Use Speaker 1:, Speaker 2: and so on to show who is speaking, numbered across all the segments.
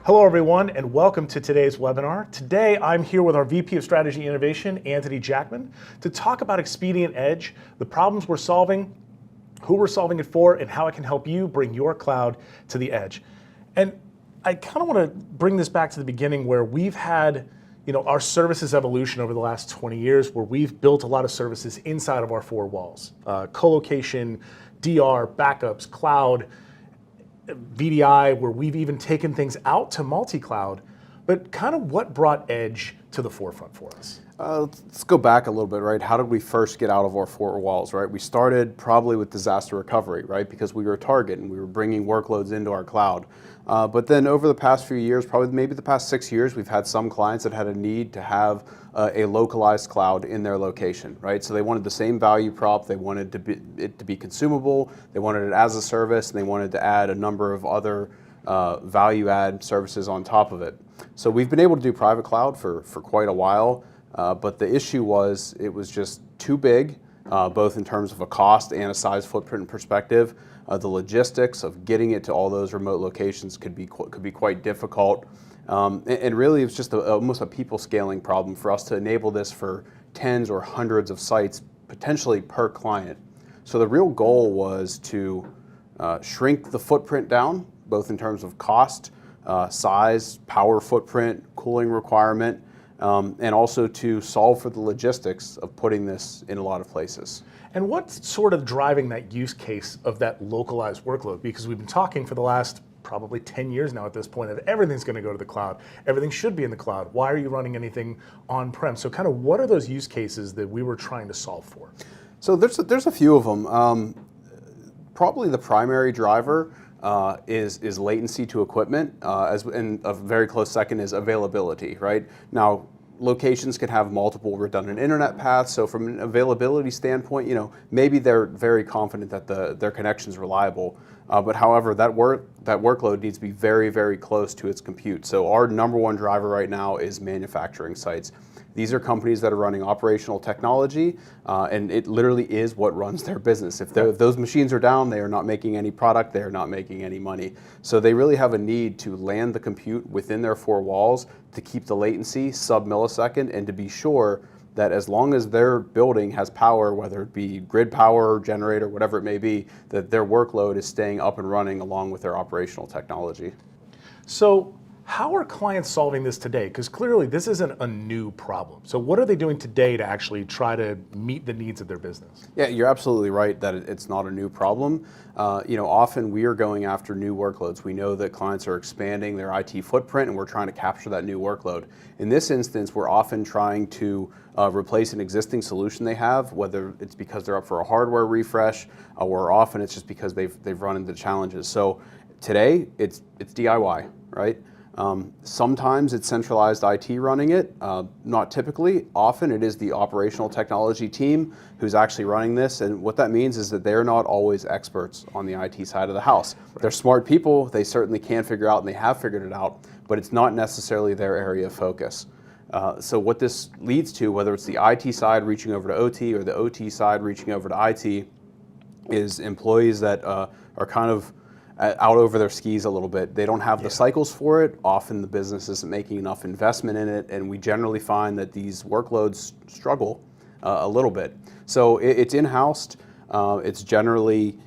Speaker 1: Hello everyone and welcome to today's webinar. Today I'm here with our VP of Strategy Innovation, Anthony Jackman, to talk about Expedient Edge, the problems we're solving, who we're solving it for, and how it can help you bring your cloud to the edge. And I kind of want to bring this back to the beginning where we've had our services evolution over the last 20 years where we've built a lot of services inside of our four walls. Co-location, DR, backups, cloud, VDI, where we've even taken things out to multi-cloud, but kind of what brought Edge to the forefront for us?
Speaker 2: Let's go back a little bit, right? How did we first get out of our four walls, right? We started probably with disaster recovery, right? Because we were a target and we were bringing workloads into our cloud. But then over the past few years, probably maybe the past 6 years, we've had some clients that had a need to have a localized cloud in their location, right? So they wanted the same value prop, they wanted it to be consumable, they wanted it as a service, and they wanted to add a number of other value add services on top of it. So we've been able to do private cloud for quite a while, but the issue was it was just too big, both in terms of a cost and a size footprint perspective. The logistics of getting it to all those remote locations could be quite difficult. And really, it's just almost a people scaling problem for us to enable this for tens or hundreds of sites, potentially per client. So the real goal was to shrink the footprint down, both in terms of cost, size, power footprint, cooling requirement, and also to solve for the logistics of putting this in a lot of places.
Speaker 1: And what's sort of driving that use case of that localized workload? Because we've been talking for the last probably 10 years now at this point of everything's going to go to the cloud. Everything should be in the cloud. Why are you running anything on-prem? So kind of what are those use cases that we were trying to solve for?
Speaker 2: So there's a few of them. Probably the primary driver is latency to equipment, and a very close second is availability, right? Now, locations can have multiple redundant internet paths, so from an availability standpoint, maybe they're very confident that their connection's reliable, but however, that workload needs to be very, very close to its compute. So our number one driver right now is manufacturing sites. These are companies that are running operational technology, and it literally is what runs their business. If those machines are down, they are not making any product, they are not making any money. So they really have a need to land the compute within their four walls to keep the latency sub-millisecond and to be sure that as long as their building has power, whether it be grid power, generator, whatever it may be, that their workload is staying up and running along with their operational technology.
Speaker 1: So how are clients solving this today? Because clearly this isn't a new problem. So what are they doing today to actually try to meet the needs of their business?
Speaker 2: Yeah, you're absolutely right that it's not a new problem. Often we are going after new workloads. We know that clients are expanding their IT footprint and we're trying to capture that new workload. In this instance, we're often trying to replace an existing solution they have, whether it's because they're up for a hardware refresh, or often it's just because they've run into challenges. So today it's DIY, right? Sometimes it's centralized IT running it, not typically. Often it is the operational technology team who's actually running this, and what that means is that they're not always experts on the IT side of the house. Right. They're smart people, they certainly can figure out and they have figured it out, but it's not necessarily their area of focus. So what this leads to, whether it's the IT side reaching over to OT or the OT side reaching over to IT, is employees that are kind of out over their skis a little bit. They don't have the cycles for it. Often the business isn't making enough investment in it, and we generally find that these workloads struggle a little bit. So it's in-housed. It's generally,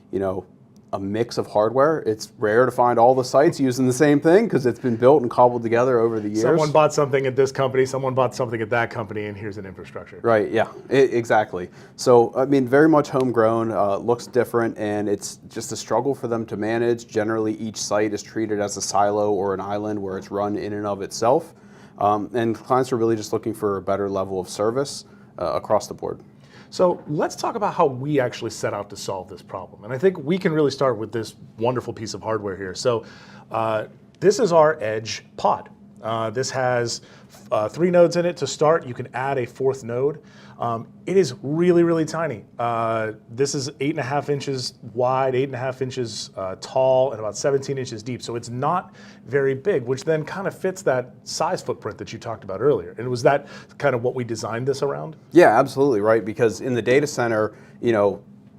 Speaker 2: a mix of hardware. It's rare to find all the sites using the same thing because it's been built and cobbled together over the years.
Speaker 1: Someone bought something at this company, someone bought something at that company, and here's an infrastructure.
Speaker 2: Right, yeah, exactly. So, very much homegrown, looks different, and it's just a struggle for them to manage. Generally, each site is treated as a silo or an island where it's run in and of itself. And clients are really just looking for a better level of service across the board.
Speaker 1: So let's talk about how we actually set out to solve this problem. And I think we can really start with this wonderful piece of hardware here. So this is our Edge pod. This has 3 nodes in it to start. You can add a 4th node. It is really, really tiny. This is 8.5 inches wide, 8.5 inches tall, and about 17 inches deep. So it's not very big, which then kind of fits that size footprint that you talked about earlier. And was that kind of what we designed this around?
Speaker 2: Yeah, absolutely, right? Because in the data center,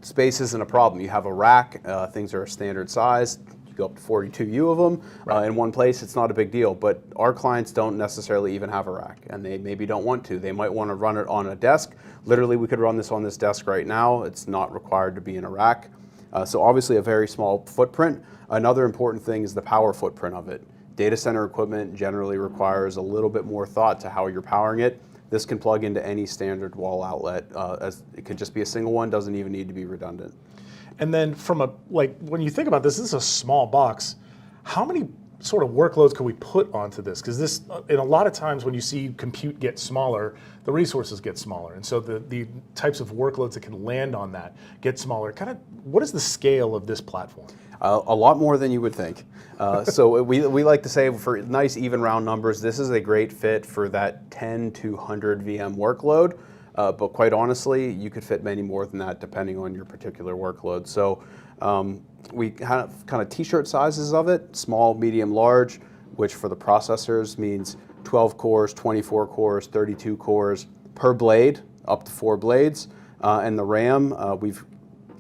Speaker 2: space isn't a problem. You have a rack, things are a standard size. go up to 42U of them in one place, it's not a big deal. But our clients don't necessarily even have a rack, and they maybe don't want to. They might want to run it on a desk. Literally, we could run this on this desk right now. It's not required to be in a rack. So obviously a very small footprint. Another important thing is the power footprint of it. Data center equipment generally requires a little bit more thought to how you're powering it. This can plug into any standard wall outlet. As it could just be a single one, doesn't even need to be redundant.
Speaker 1: And then from when you think about this is a small box. How many sort of workloads can we put onto this? Because this, in a lot of times when you see compute get smaller, the resources get smaller. And so the types of workloads that can land on that get smaller. Kind of, what is the scale of this platform?
Speaker 2: A lot more than you would think. So we like to say, for nice even round numbers, this is a great fit for that 10 to 100 VM workload. But quite honestly, you could fit many more than that depending on your particular workload. So we have kind of t-shirt sizes of it, small, medium, large, which for the processors means 12 cores, 24 cores, 32 cores per blade, up to 4 blades. And the RAM, we've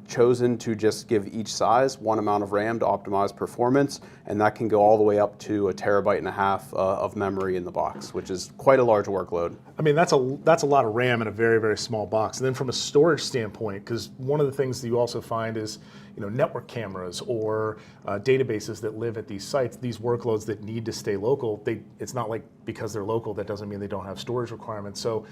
Speaker 2: chosen to just give each size one amount of RAM to optimize performance, and that can go all the way up to 1.5 terabytes of memory in the box, which is quite a large workload.
Speaker 1: I mean, that's a lot of RAM in a very, very small box. And then from a storage standpoint, because one of the things that you also find is, network cameras or databases that live at these sites, these workloads that need to stay local, it's not like because they're local, that doesn't mean they don't have storage requirements. So,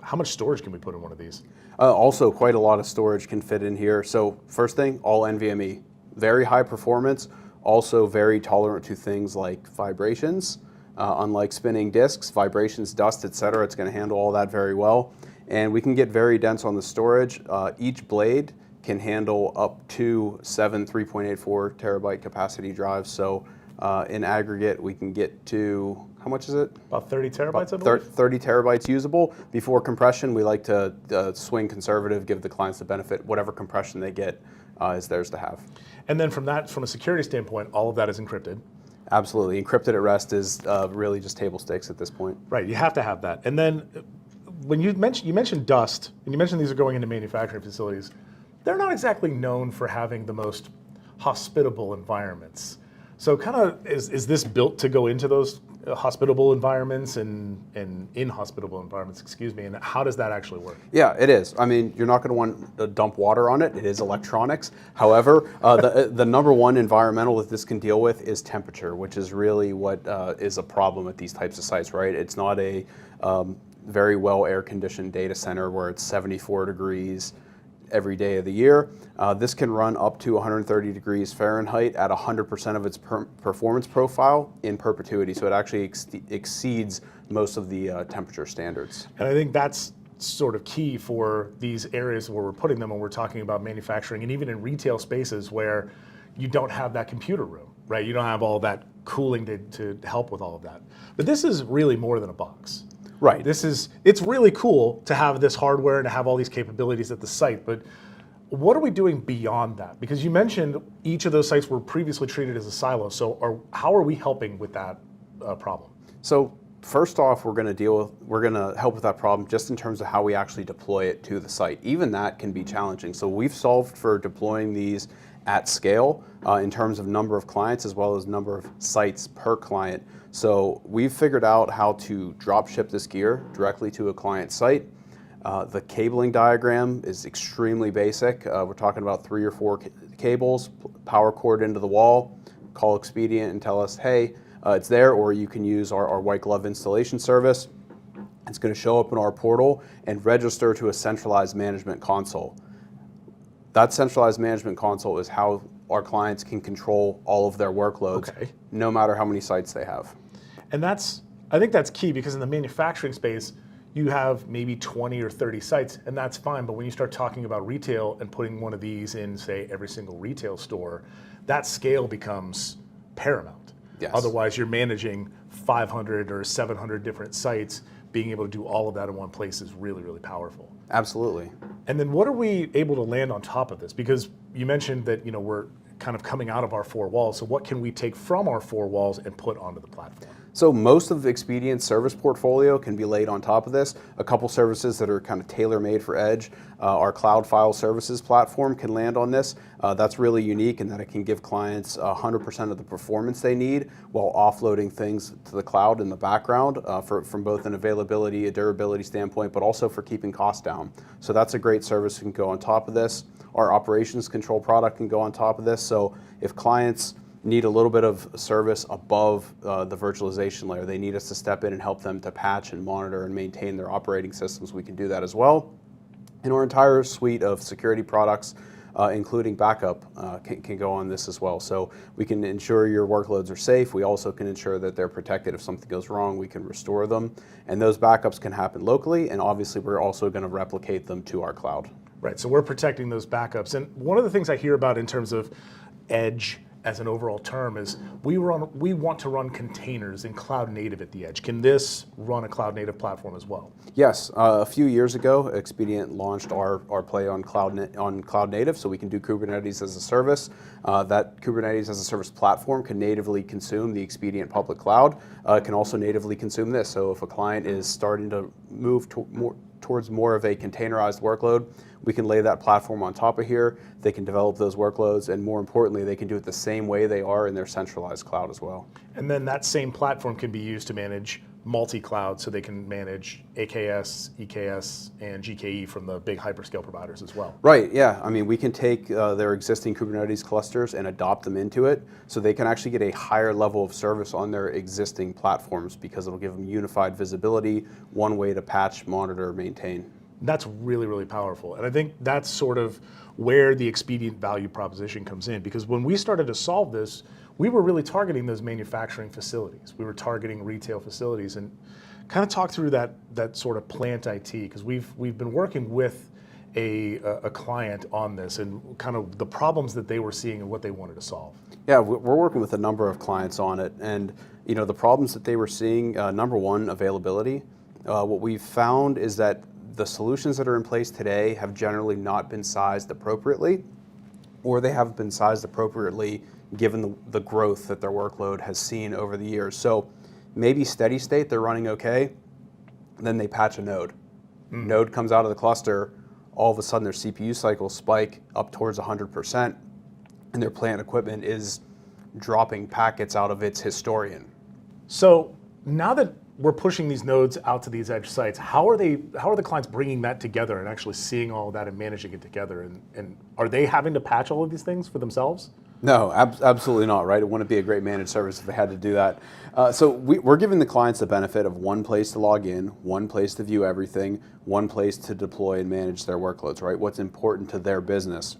Speaker 1: how much storage can we put in one of these?
Speaker 2: Also, quite a lot of storage can fit in here. So first thing, all NVMe. Very high performance, also very tolerant to things like vibrations. Unlike spinning disks, vibrations, dust, etc., it's going to handle all that very well. And we can get very dense on the storage. Each blade can handle up to 7 3.84 terabyte capacity drives. So in aggregate, we can get to, how much is it?
Speaker 1: About 30 terabytes, I believe?
Speaker 2: 30 terabytes usable. Before compression, we like to swing conservative, give the clients the benefit. Whatever compression they get is theirs to have.
Speaker 1: And then from a security standpoint, all of that is encrypted.
Speaker 2: Absolutely. Encrypted at rest is really just table stakes at this point.
Speaker 1: Right, you have to have that. And then when you mentioned dust, and you mentioned these are going into manufacturing facilities, they're not exactly known for having the most hospitable environments. So kind of, is this built to go into those hospitable environments and inhospitable environments, and how does that actually work?
Speaker 2: Yeah, it is. I mean, you're not going to want to dump water on it. It is electronics. However, the number one environmental that this can deal with is temperature, which is really what is a problem at these types of sites, right? It's not a very well air-conditioned data center where it's 74 degrees every day of the year. This can run up to 130 degrees Fahrenheit at 100% of its performance profile in perpetuity. So it actually exceeds most of the temperature standards.
Speaker 1: And I think that's sort of key for these areas where we're putting them when we're talking about manufacturing, and even in retail spaces where you don't have that computer room, right? You don't have all that cooling to help with all of that. But this is really more than a box.
Speaker 2: Right.
Speaker 1: It's really cool to have this hardware and to have all these capabilities at the site, but what are we doing beyond that? Because you mentioned each of those sites were previously treated as a silo, so how are we helping with that problem?
Speaker 2: So first off, we're going to help with that problem just in terms of how we actually deploy it to the site. Even that can be challenging. So we've solved for deploying these at scale in terms of number of clients as well as number of sites per client. So we've figured out how to drop ship this gear directly to a client site. The cabling diagram is extremely basic. We're talking about 3 or 4 cables, power cord into the wall, call Expedient and tell us, hey, it's there, or you can use our white glove installation service. It's going to show up in our portal and register to a centralized management console. That centralized management console is how our clients can control all of their workloads, no matter how many sites they have.
Speaker 1: And I think that's key, because in the manufacturing space, you have maybe 20 or 30 sites, and that's fine. But when you start talking about retail and putting one of these in, say, every single retail store, that scale becomes paramount.
Speaker 2: Yes.
Speaker 1: Otherwise, you're managing 500 or 700 different sites. Being able to do all of that in one place is really, really powerful.
Speaker 2: Absolutely.
Speaker 1: And then what are we able to land on top of this? Because you mentioned that we're kind of coming out of our 4 walls. So what can we take from our 4 walls and put onto the platform?
Speaker 2: So most of Expedient's service portfolio can be laid on top of this. A couple services that are kind of tailor-made for Edge, our cloud file services platform can land on this. That's really unique in that it can give clients 100% of the performance they need while offloading things to the cloud in the background from both an availability, a durability standpoint, but also for keeping costs down. So that's a great service that can go on top of this. Our operations control product can go on top of this. So if clients need a little bit of service above the virtualization layer, they need us to step in and help them to patch and monitor and maintain their operating systems, we can do that as well. And our entire suite of security products, including backup, can go on this as well. So we can ensure your workloads are safe. We also can ensure that they're protected. If something goes wrong, we can restore them. And those backups can happen locally, and obviously we're also going to replicate them to our cloud.
Speaker 1: Right, so we're protecting those backups. And one of the things I hear about in terms of Edge as an overall term is we want to run containers in cloud native at the edge. Can this run a cloud native platform as well?
Speaker 2: Yes, a few years ago, Expedient launched our play on cloud native, so we can do Kubernetes as a service. That Kubernetes as a service platform can natively consume the Expedient public cloud. It can also natively consume this. So if a client is starting to move towards more of a containerized workload, we can lay that platform on top of here. They can develop those workloads, and more importantly, they can do it the same way they are in their centralized cloud as well.
Speaker 1: And then that same platform can be used to manage multi-cloud, so they can manage AKS, EKS, and GKE from the big hyperscale providers as well.
Speaker 2: Right, yeah. I mean, we can take their existing Kubernetes clusters and adopt them into it, so they can actually get a higher level of service on their existing platforms because it'll give them unified visibility, one way to patch, monitor, maintain.
Speaker 1: That's really, really powerful. And I think that's sort of where the Expedient value proposition comes in, because when we started to solve this, we were really targeting those manufacturing facilities. We were targeting retail facilities, and kind of talk through that sort of plant IT, because we've been working with a client on this and kind of the problems that they were seeing and what they wanted to solve.
Speaker 2: Yeah, we're working with a number of clients on it, and the problems that they were seeing, number one, availability. What we've found is that the solutions that are in place today have generally not been sized appropriately, or they haven't been sized appropriately given the growth that their workload has seen over the years. So maybe steady state, they're running okay, then they patch a node. Node comes out of the cluster, all of a sudden their CPU cycles spike up towards 100%, and their plant equipment is dropping packets out of its historian.
Speaker 1: So now that we're pushing these nodes out to these edge sites, how are the clients bringing that together and actually seeing all of that and managing it together? And are they having to patch all of these things for themselves?
Speaker 2: No, absolutely not, right? It wouldn't be a great managed service if they had to do that. So we're giving the clients the benefit of one place to log in, one place to view everything, one place to deploy and manage their workloads, right? What's important to their business.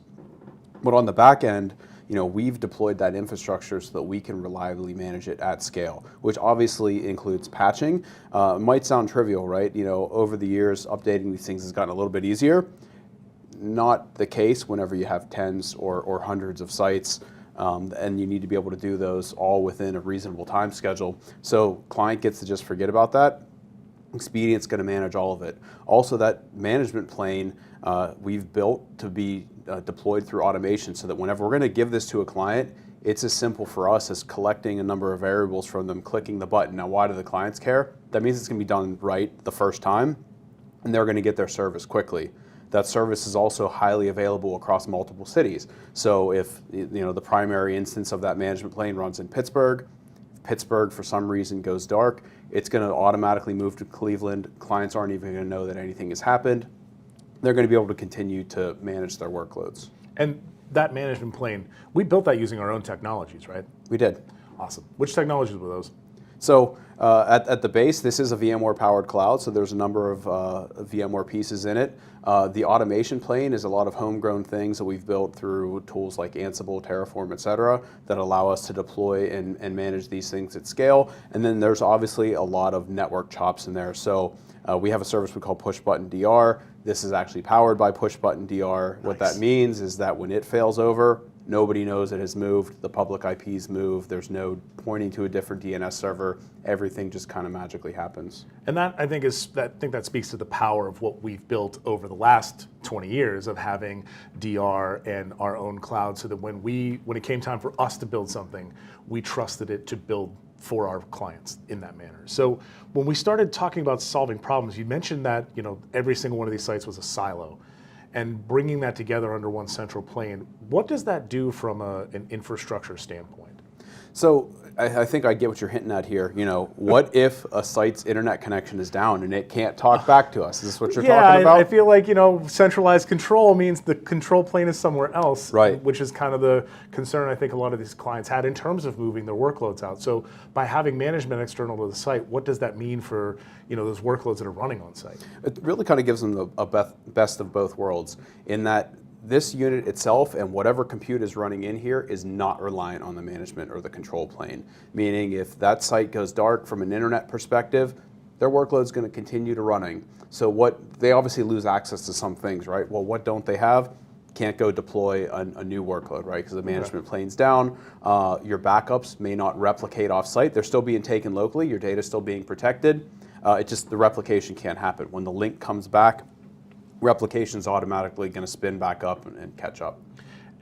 Speaker 2: But on the back end, we've deployed that infrastructure so that we can reliably manage it at scale, which obviously includes patching. It might sound trivial, right? Over the years, updating these things has gotten a little bit easier. Not the case whenever you have tens or hundreds of sites, and you need to be able to do those all within a reasonable time schedule. So client gets to just forget about that. Expedient's going to manage all of it. Also, that management plane we've built to be deployed through automation, so that whenever we're going to give this to a client, it's as simple for us as collecting a number of variables from them, clicking the button. Now, why do the clients care? That means it's going to be done right the first time, and they're going to get their service quickly. That service is also highly available across multiple cities. So if the primary instance of that management plane runs in Pittsburgh, if Pittsburgh for some reason goes dark, it's going to automatically move to Cleveland. Clients aren't even going to know that anything has happened. They're going to be able to continue to manage their workloads.
Speaker 1: And that management plane, we built that using our own technologies, right?
Speaker 2: We did.
Speaker 1: Awesome. Which technologies were those?
Speaker 2: So at the base, this is a VMware-powered cloud, so there's a number of VMware pieces in it. The automation plane is a lot of homegrown things that we've built through tools like Ansible, Terraform, et cetera, that allow us to deploy and manage these things at scale. And then there's obviously a lot of network chops in there. So we have a service we call Push Button DR. This is actually powered by Push Button DR.
Speaker 1: Nice.
Speaker 2: What that means is that when it fails over, nobody knows it has moved. The public IPs move. There's no pointing to a different DNS server. Everything just kind of magically happens.
Speaker 1: And that I think that speaks to the power of what we've built over the last 20 years of having DR and our own cloud, so that when it came time for us to build something, we trusted it to build for our clients in that manner. So when we started talking about solving problems, you mentioned that every single one of these sites was a silo, and bringing that together under one central plane. What does that do from an infrastructure standpoint?
Speaker 2: So I think I get what you're hinting at here. What if a site's internet connection is down and it can't talk back to us? Is this what you're talking about?
Speaker 1: I feel like centralized control means the control plane is somewhere else,
Speaker 2: right?
Speaker 1: Which is kind of the concern I think a lot of these clients had in terms of moving their workloads out. So by having management external to the site, what does that mean for those workloads that are running on site?
Speaker 2: It really kind of gives them a best of both worlds in that this unit itself and whatever compute is running in here is not reliant on the management or the control plane. Meaning if that site goes dark from an internet perspective, their workload's going to continue to running. So they obviously lose access to some things, right? Well, what don't they have? Can't go deploy a new workload, right? Because the management plane's down. Your backups may not replicate off-site. They're still being taken locally. Your data's still being protected. The replication can't happen. When the link comes back, replication's automatically going to spin back up and catch up.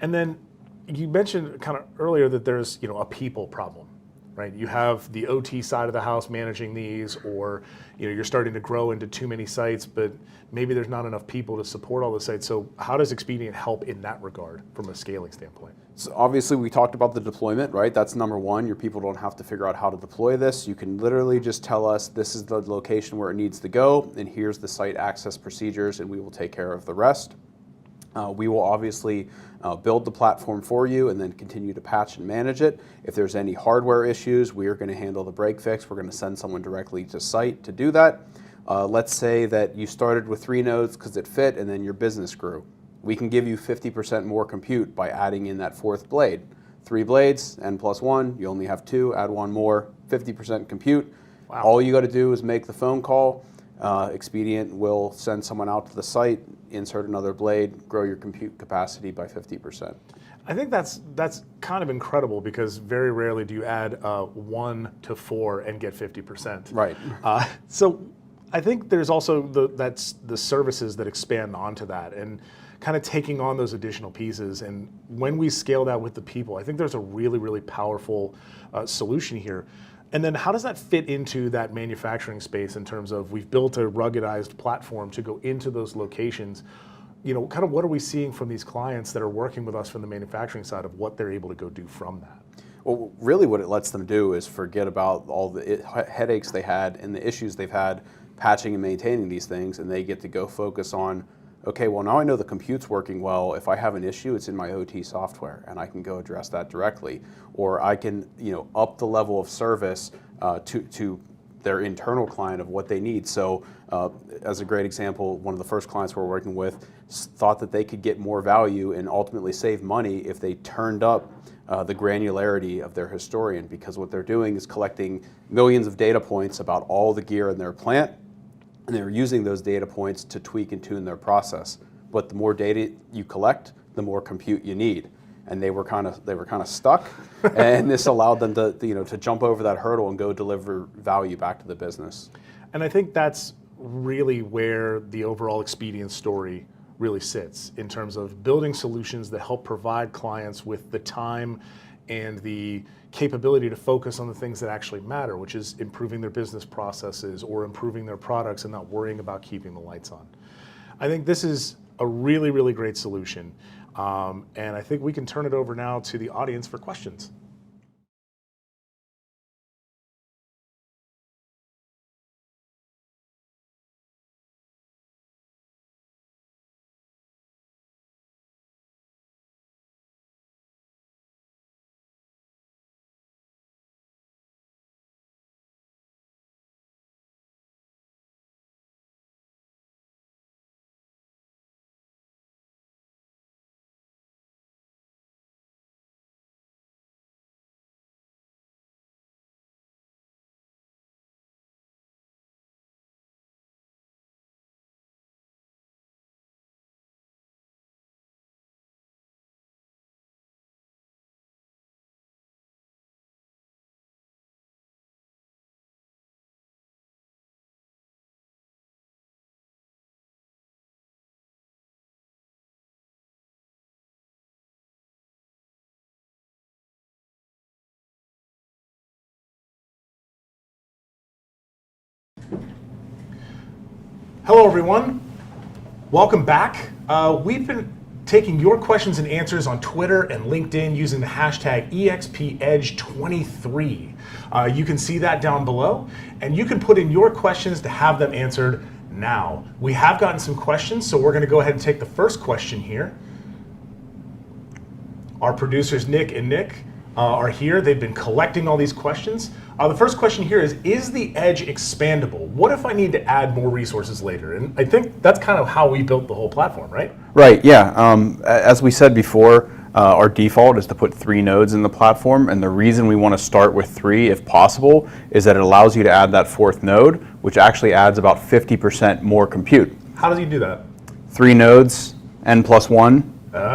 Speaker 1: And then you mentioned kind of earlier that there's a people problem, right? You have the OT side of the house managing these, or you're starting to grow into too many sites, but maybe there's not enough people to support all the sites. So how does Expedient help in that regard from a scaling standpoint?
Speaker 2: So obviously we talked about the deployment, right? That's number one. Your people don't have to figure out how to deploy this. You can literally just tell us this is the location where it needs to go, and here's the site access procedures, and we will take care of the rest. We will obviously build the platform for you and then continue to patch and manage it. If there's any hardware issues, we are going to handle the break fix. We're going to send someone directly to site to do that. Let's say that you started with 3 nodes because it fit and then your business grew. We can give you 50% more compute by adding in that 4th blade. 3 blades, n+1, you only have 2, add 1 more, 50% compute. Wow. All you got to do is make the phone call. Expedient will send someone out to the site, insert another blade, grow your compute capacity by 50%.
Speaker 1: I think that's kind of incredible because very rarely do you add 1 to 4 and get 50%.
Speaker 2: Right.
Speaker 1: So I think there's also the services that expand onto that and kind of taking on those additional pieces. And when we scale that with the people, I think there's a really, really powerful solution here. And then how does that fit into that manufacturing space in terms of we've built a ruggedized platform to go into those locations? Kind of what are we seeing from these clients that are working with us from the manufacturing side of what they're able to go do from that?
Speaker 2: Well, really what it lets them do is forget about all the headaches they had and the issues they've had patching and maintaining these things, and they get to go focus on, okay, well now I know the compute's working well. If I have an issue, it's in my OT software and I can go address that directly. Or I can up the level of service to their internal client of what they need. So as a great example, one of the first clients we're working with thought that they could get more value and ultimately save money if they turned up the granularity of their historian, because what they're doing is collecting millions of data points about all the gear in their plant, and they're using those data points to tweak and tune their process. But the more data you collect, the more compute you need. And they were kind of stuck, and this allowed them to jump over that hurdle and go deliver value back to the business.
Speaker 1: And I think that's really where the overall Expedient story really sits in terms of building solutions that help provide clients with the time and the capability to focus on the things that actually matter, which is improving their business processes or improving their products and not worrying about keeping the lights on. I think this is a really, really great solution. And I think we can turn it over now to the audience for questions. Hello, everyone. Welcome back. We've been taking your questions and answers on Twitter and LinkedIn using the hashtag EXPEdge23. You can see that down below, and you can put in your questions to have them answered now. We have gotten some questions, so we're going to go ahead and take the first question here. Our producers, Nick and Nick, are here. They've been collecting all these questions. The first question here is the Edge expandable? What if I need to add more resources later? And I think that's kind of how we built the whole platform, right?
Speaker 2: Right, yeah. As we said before, our default is to put 3 nodes in the platform, and the reason we want to start with 3, if possible, is that it allows you to add that 4th node, which actually adds about 50% more compute.
Speaker 1: How does he do that?
Speaker 2: 3 nodes, n+1.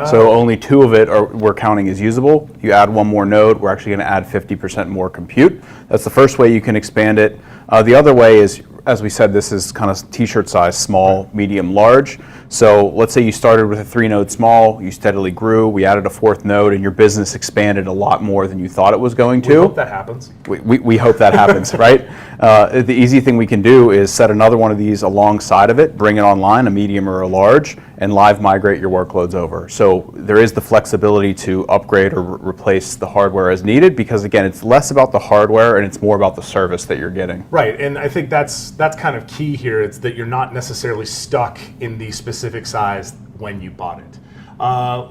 Speaker 2: So only 2 of it we're counting as usable. You add 1 more node, we're actually going to add 50% more compute. That's the first way you can expand it. The other way is, as we said, this is kind of t-shirt size, small, medium, large. So let's say you started with a 3-node small, you steadily grew, we added a 4th node, and your business expanded a lot more than you thought it was going to.
Speaker 1: We hope that happens.
Speaker 2: We hope that happens, right? The easy thing we can do is set another one of these alongside of it, bring it online, a medium or a large, and live migrate your workloads over. So there is the flexibility to upgrade or replace the hardware as needed, because again, it's less about the hardware and it's more about the service that you're getting.
Speaker 1: Right, and I think that's kind of key here. It's that you're not necessarily stuck in the specific size when you bought it.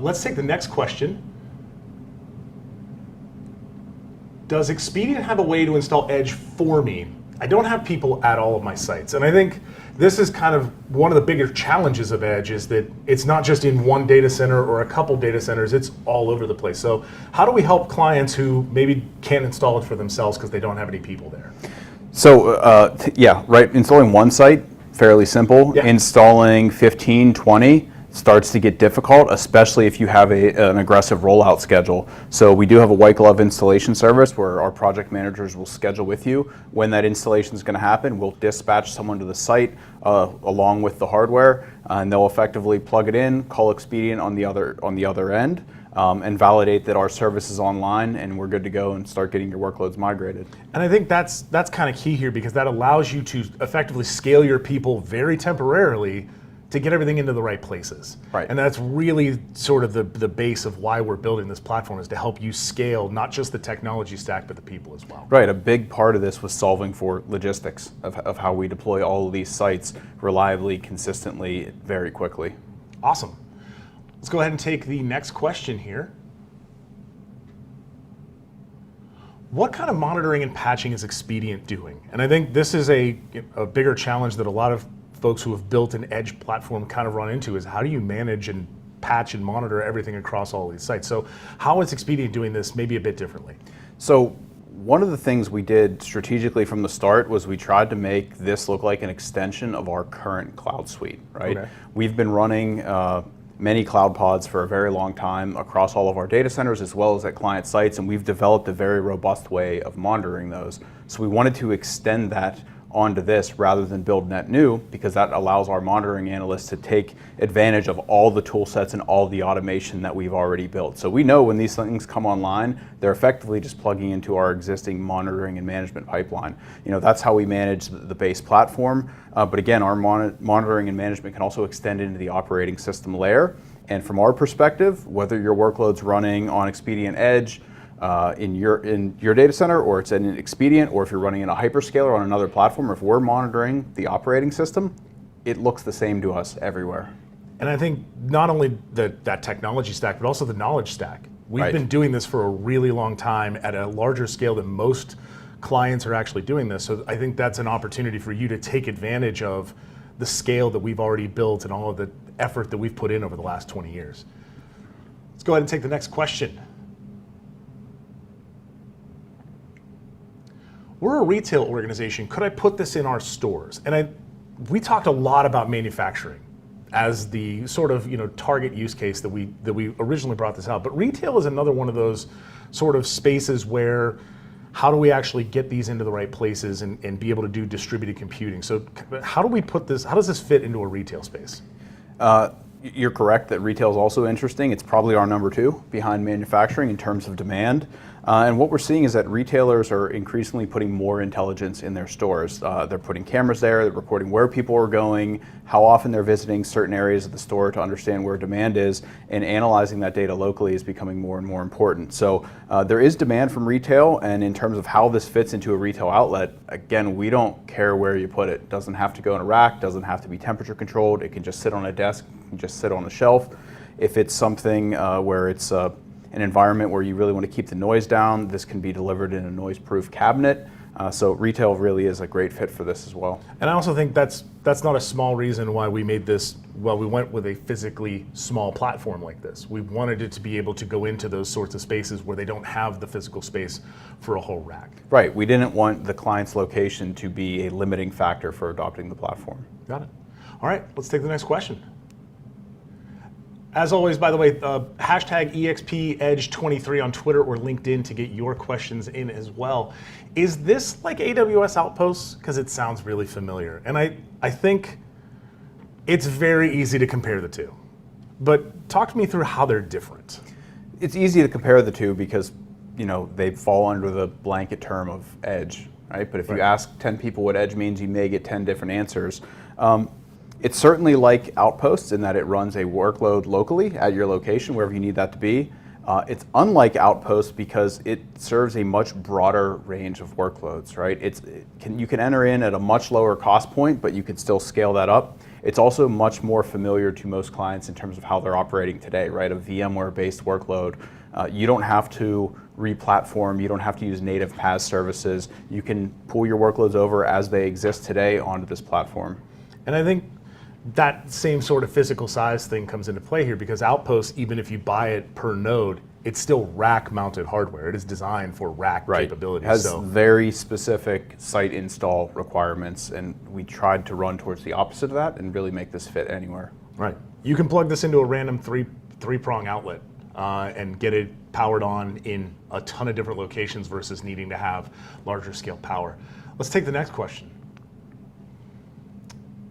Speaker 1: Let's take the next question. Does Expedient have a way to install Edge for me? I don't have people at all of my sites, and I think this is kind of one of the bigger challenges of Edge, is that it's not just in one data center or a couple data centers, it's all over the place. So how do we help clients who maybe can't install it for themselves because they don't have any people there?
Speaker 2: So yeah, right, installing one site, fairly simple.
Speaker 1: Yeah.
Speaker 2: Installing 15, 20 starts to get difficult, especially if you have an aggressive rollout schedule. So we do have a white glove installation service where our project managers will schedule with you when that installation is going to happen. We'll dispatch someone to the site along with the hardware, and they'll effectively plug it in, call Expedient on the other end, and validate that our service is online and we're good to go and start getting your workloads migrated. And
Speaker 1: I think that's kind of key here, because that allows you to effectively scale your people very temporarily to get everything into the right places.
Speaker 2: Right.
Speaker 1: And that's really sort of the base of why we're building this platform, is to help you scale not just the technology stack, but the people as well.
Speaker 2: Right, a big part of this was solving for logistics of how we deploy all of these sites reliably, consistently, very quickly.
Speaker 1: Awesome. Let's go ahead and take the next question here. What kind of monitoring and patching is Expedient doing? And I think this is a bigger challenge that a lot of folks who have built an Edge platform kind of run into, is how do you manage and patch and monitor everything across all these sites? So how is Expedient doing this maybe a bit differently?
Speaker 2: So one of the things we did strategically from the start was we tried to make this look like an extension of our current cloud suite, right?
Speaker 1: Okay.
Speaker 2: We've been running many cloud pods for a very long time across all of our data centers as well as at client sites, and we've developed a very robust way of monitoring those. So we wanted to extend that onto this rather than build net new, because that allows our monitoring analysts to take advantage of all the tool sets and all the automation that we've already built. So we know when these things come online, they're effectively just plugging into our existing monitoring and management pipeline. You know, that's how we manage the base platform. But again, our monitoring and management can also extend into the operating system layer. And from our perspective, whether your workload's running on Expedient Edge, in your data center, or it's in an Expedient, or if you're running in a hyperscaler on another platform, if we're monitoring the operating system, it looks the same to us everywhere.
Speaker 1: And I think not only that technology stack, but also the knowledge stack. We've been doing this for a really long time at a larger scale than most clients are actually doing this. So I think that's an opportunity for you to take advantage of the scale that we've already built and all of the effort that we've put in over the last 20 years. Let's go ahead and take the next question. We're a retail organization. Could I put this in our stores? And we talked a lot about manufacturing as the sort of target use case that we originally brought this out. But retail is another one of those sort of spaces where how do we actually get these into the right places and be able to do distributed computing? So how do we put this? How does this fit into a retail space?
Speaker 2: You're correct that retail is also interesting. It's probably our number 2 behind manufacturing in terms of demand. And what we're seeing is that retailers are increasingly putting more intelligence in their stores. They're putting cameras there, they're recording where people are going, how often they're visiting certain areas of the store to understand where demand is, and analyzing that data locally is becoming more and more important. So there is demand from retail, and in terms of how this fits into a retail outlet, again, we don't care where you put it. It doesn't have to go in a rack, doesn't have to be temperature controlled, it can just sit on a desk, it can just sit on a shelf. If it's something where it's an environment where you really want to keep the noise down, this can be delivered in a noise-proof cabinet. So retail really is a great fit for this as well.
Speaker 1: And I also think that's not a small reason why we made this, well, we went with a physically small platform like this. We wanted it to be able to go into those sorts of spaces where they don't have the physical space for a whole rack.
Speaker 2: Right, we didn't want the client's location to be a limiting factor for adopting the platform.
Speaker 1: Got it. All right, let's take the next question. As always, by the way, hashtag EXPEdge23 on Twitter or LinkedIn to get your questions in as well. Is this like AWS Outposts? Because it sounds really familiar. And I think it's very easy to compare the two. But talk to me through how they're different.
Speaker 2: It's easy to compare the two because they fall under the blanket term of edge, right? But if you ask 10 people what edge means, you may get 10 different answers. It's certainly like Outposts in that it runs a workload locally at your location, wherever you need that to be. It's unlike Outposts because it serves a much broader range of workloads, right? You can enter in at a much lower cost point, but you can still scale that up. It's also much more familiar to most clients in terms of how they're operating today, right? A VMware-based workload. You don't have to re-platform, you don't have to use native PaaS services. You can pull your workloads over as they exist today onto this platform.
Speaker 1: And I think that same sort of physical size thing comes into play here because Outposts, even if you buy it per node, it's still rack-mounted hardware. It is designed for rack capabilities.
Speaker 2: It has very specific site install requirements, and we tried to run towards the opposite of that and really make this fit anywhere.
Speaker 1: Right. You can plug this into a random three-prong outlet and get it powered on in a ton of different locations versus needing to have larger scale power. Let's take the next question.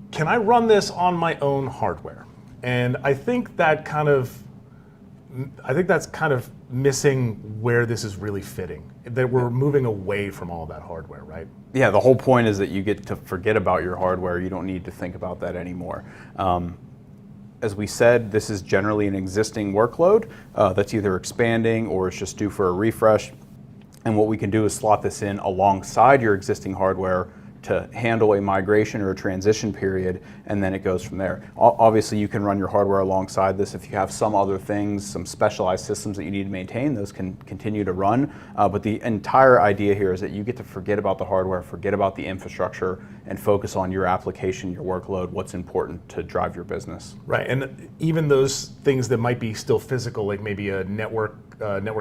Speaker 1: Can I run this on my own hardware? And I think that's kind of missing where this is really fitting. That we're moving away from all that hardware, right?
Speaker 2: Yeah, the whole point is that you get to forget about your hardware. You don't need to think about that anymore. As we said, this is generally an existing workload that's either expanding or is just due for a refresh. And what we can do is slot this in alongside your existing hardware to handle a migration or a transition period, and then it goes from there. Obviously, you can run your hardware alongside this. If you have some other things, some specialized systems that you need to maintain, those can continue to run. But the entire idea here is that you get to forget about the hardware, forget about the infrastructure, and focus on your application, your workload, what's important to drive your business.
Speaker 1: Right, and even those things that might be still physical, like maybe a network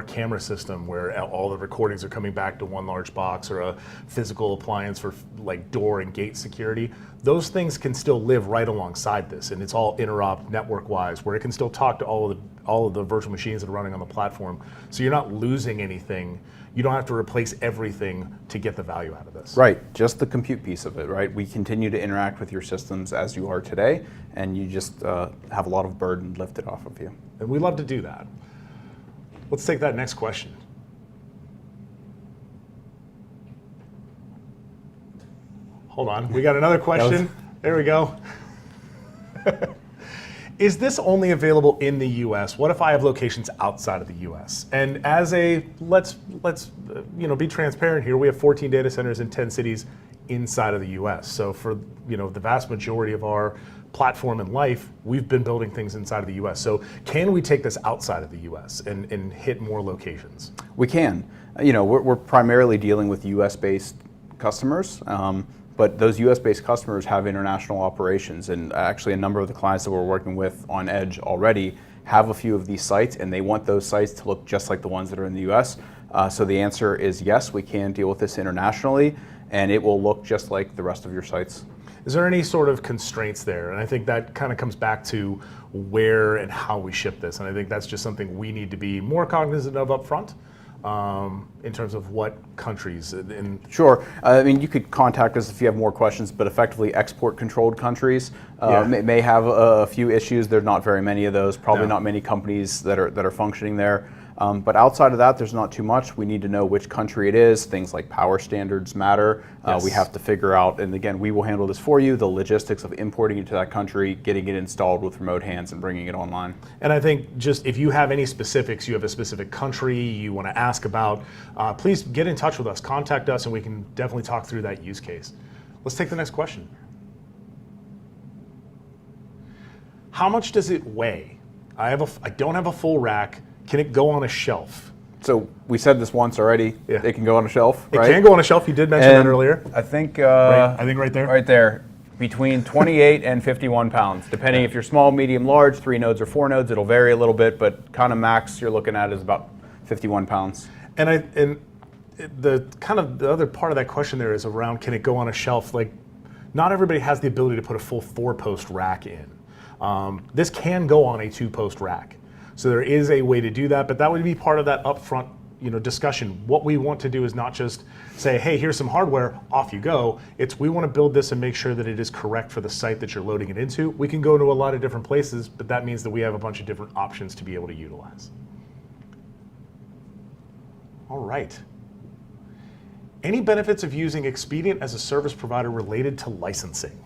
Speaker 1: camera system where all the recordings are coming back to one large box, or a physical appliance for like door and gate security, those things can still live right alongside this, and it's all interop network-wise, where it can still talk to all of the virtual machines that are running on the platform. So you're not losing anything. You don't have to replace everything to get the value out of this.
Speaker 2: Right, just the compute piece of it, right? We continue to interact with your systems as you are today, and you just have a lot of burden lifted off of you.
Speaker 1: And we love to do that. Let's take that next question. Hold on, we got another question. There we go. Is this only available in the US? What if I have locations outside of the US? And as a, let's be transparent here, we have 14 data centers in 10 cities inside of the US. So for the vast majority of our platform in life, we've been building things inside of the US. So can we take this outside of the US and hit more locations?
Speaker 2: We can. We're primarily dealing with US-based customers, but those US-based customers have international operations, and actually a number of the clients that we're working with on Edge already have a few of these sites, and they want those sites to look just like the ones that are in the US. So the answer is yes, we can deal with this internationally, and it will look just like the rest of your sites.
Speaker 1: Is there any sort of constraints there? And I think that kind of comes back to where and how we ship this. And I think that's just something we need to be more cognizant of up front in terms of what countries.
Speaker 2: Sure. You could contact us if you have more questions, but effectively export-controlled countries may have a few issues. There's not very many of those, probably not many companies that are functioning there. But outside of that, there's not too much. We need to know which country it is. Things like power standards matter.
Speaker 1: Yes.
Speaker 2: We have to figure out, and again, we will handle this for you, the logistics of importing it to that country, getting it installed with remote hands, and bringing it online.
Speaker 1: And I think just if you have any specifics, you have a specific country you want to ask about, please get in touch with us, contact us, and we can definitely talk through that use case. Let's take the next question. How much does it weigh? I don't have a full rack. Can it go on a shelf?
Speaker 2: So we said this once already.
Speaker 1: Yeah.
Speaker 2: It can go on a shelf,
Speaker 1: It
Speaker 2: right?
Speaker 1: can go on a shelf. You did mention that earlier.
Speaker 3: I think
Speaker 1: I think right there.
Speaker 3: right there, between 28 and 51 pounds, depending if you're small, medium, large, 3 nodes or 4 nodes. It'll vary a little bit, but kind of max you're looking at is about 51 pounds.
Speaker 1: And the other part of that question there is around, can it go on a shelf? Like, not everybody has the ability to put a full 4-post rack in. This can go on a 2-post rack. So there is a way to do that, but that would be part of that upfront, discussion. What we want to do is not just say, hey, here's some hardware, off you go. It's we want to build this and make sure that it is correct for the site that you're loading it into. We can go to a lot of different places, but that means that we have a bunch of different options to be able to utilize. All right. Any benefits of using Expedient as a service provider related to licensing?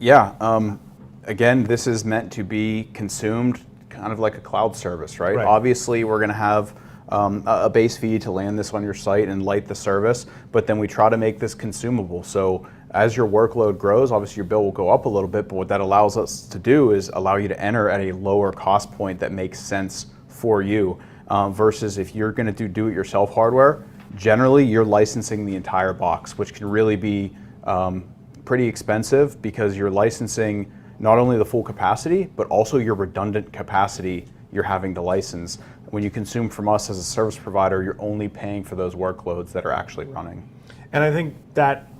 Speaker 2: Yeah. Again, this is meant to be consumed kind of like a cloud service, right?
Speaker 1: Right.
Speaker 2: Obviously, we're going to have a base fee to land this on your site and light the service, but then we try to make this consumable. So as your workload grows, obviously your bill will go up a little bit, but what that allows us to do is allow you to enter at a lower cost point that makes sense for you, versus if you're going to do it-yourself hardware, generally you're licensing the entire box, which can really be pretty expensive because you're licensing not only the full capacity, but also your redundant capacity you're having to license. When you consume from us as a service provider, you're only paying for those workloads that are actually running.
Speaker 1: And I think that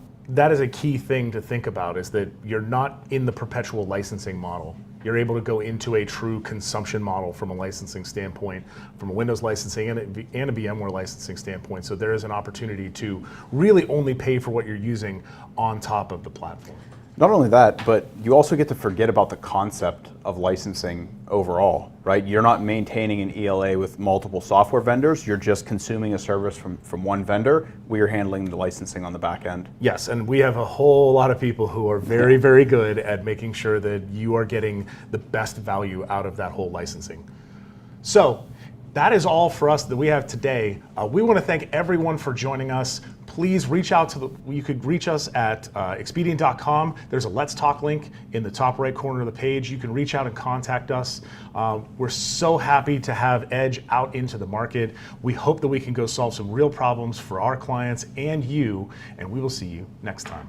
Speaker 1: is a key thing to think about, is that you're not in the perpetual licensing model. You're able to go into a true consumption model from a licensing standpoint, from a Windows licensing and a VMware licensing standpoint. So there is an opportunity to really only pay for what you're using on top of the platform.
Speaker 2: Not only that, but you also get to forget about the concept of licensing overall, right? You're not maintaining an ELA with multiple software vendors. You're just consuming a service from one vendor. We are handling the licensing on the back end.
Speaker 1: Yes, and we have a whole lot of people who are very, very good at making sure that you are getting the best value out of that whole licensing. So that is all for us that we have today. We want to thank everyone for joining us. Please reach out you could reach us at expedient.com. There's a Let's Talk link in the top right corner of the page. You can reach out and contact us. We're so happy to have Edge out into the market. We hope that we can go solve some real problems for our clients and you, and we will see you next time.